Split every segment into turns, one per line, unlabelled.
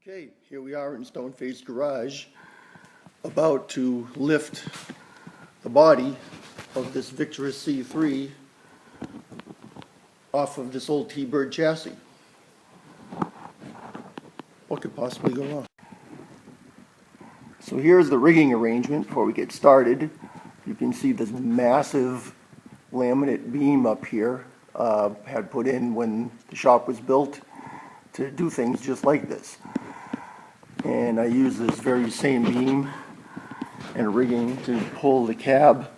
Okay, here we are in Stone-Faced Garage, about to lift the body of this Victress C3 off of this old T-Bird chassis. What could possibly go wrong? So here's the rigging arrangement before we get started. You can see this massive laminate beam up here, had put in when the shop was built to do things just like this. And I use this very same beam and rigging to pull the cab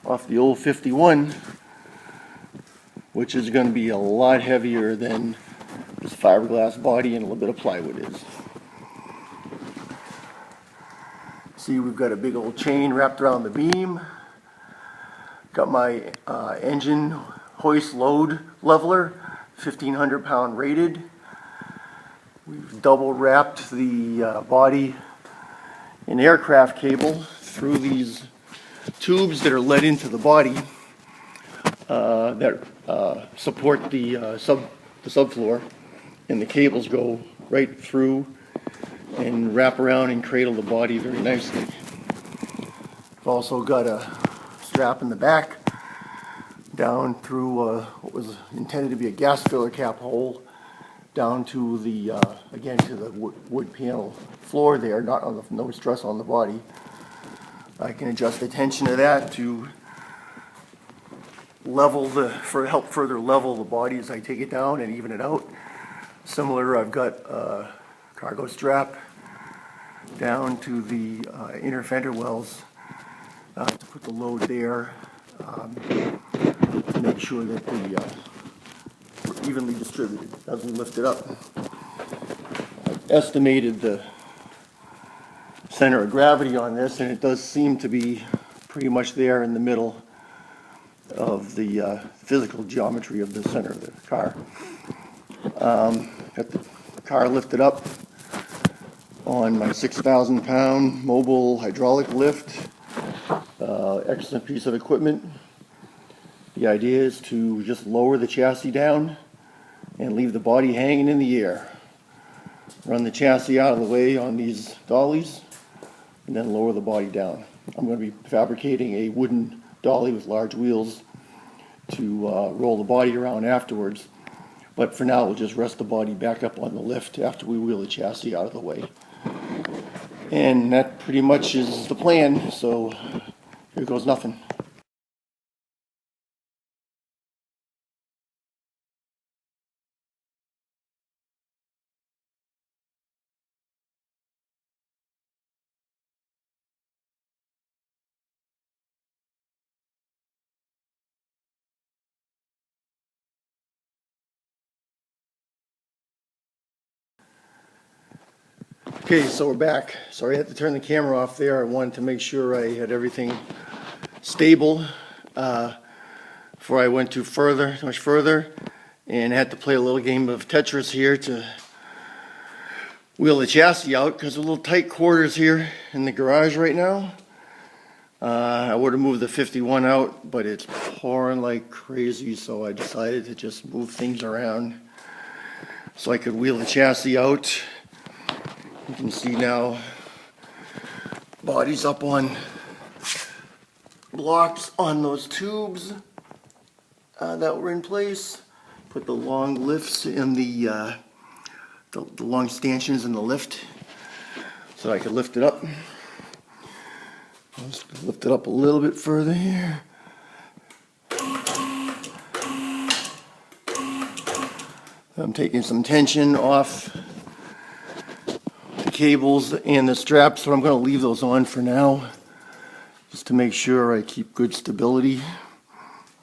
off the old 51, which is going to be a lot heavier than this fiberglass body and a little bit of plywood is. See, we've got a big old chain wrapped around the beam. Got my engine hoist load leveler, 1,500 pound rated. We've double wrapped the body in aircraft cable through these tubes that are let into the body that support the subfloor, and the cables go right through and wrap around and cradle the body very nicely. I've also got a strap in the back down through what was intended to be a gas filler cap hole down to the, again, to the wood panel floor there, no stress on the body. I can adjust the tension of that to help further level the body as I take it down and even it out. Similar, I've got a cargo strap down to the inner fender wells to put the load there, to make sure that the evenly distributed as we lift it up. I've estimated the center of gravity on this, and it does seem to be pretty much there in the middle of the physical geometry of the center of the car. Got the car lifted up on my 6,000 pound mobile hydraulic lift. Excellent piece of equipment. The idea is to just lower the chassis down and leave the body hanging in the air. Run the chassis out of the way on these dollies and then lower the body down. I'm going to be fabricating a wooden dolly with large wheels to roll the body around afterwards. But for now, we'll just rest the body back up on the lift after we wheel the chassis out of the way. And that pretty much is the plan, so here goes nothing. Okay, so we're back. Sorry I had to turn the camera off there. I wanted to make sure I had everything stable before I went too much further, and had to play a little game of Tetris here to wheel the chassis out because a little tight quarters here in the garage right now. I would have moved the 51 out, but it's pouring like crazy, so I decided to just move things around so I could wheel the chassis out. You can see now body's up on blocks on those tubes that were in place. Put the long lifts in the long stanchions in the lift so I could lift it up. Let's lift it up a little bit further here. I'm taking some tension off the cables and the straps, so I'm going to leave those on for now just to make sure I keep good stability.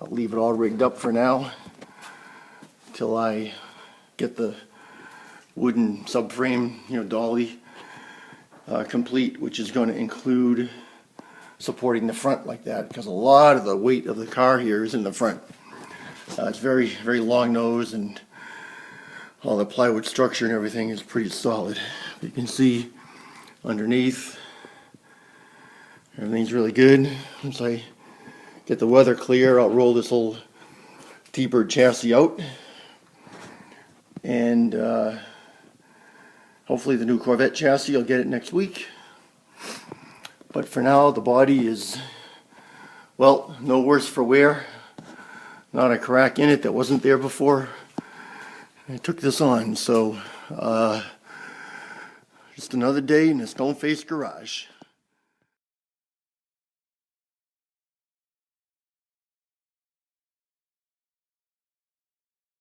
I'll leave it all rigged up for now until I get the wooden subframe, dolly complete, which is going to include supporting the front like that, because a lot of the weight of the car here is in the front. It's very, very long nose, and all the plywood structure and everything is pretty solid. You can see underneath everything's really good. Once I get the weather clear, I'll roll this old T-Bird chassis out and Hopefully the new Corvette chassis, I'll get it next week. But for now, the body is, well, no worse for wear. Not a crack in it that wasn't there before. I took this on, so just another day in a stone-faced garage.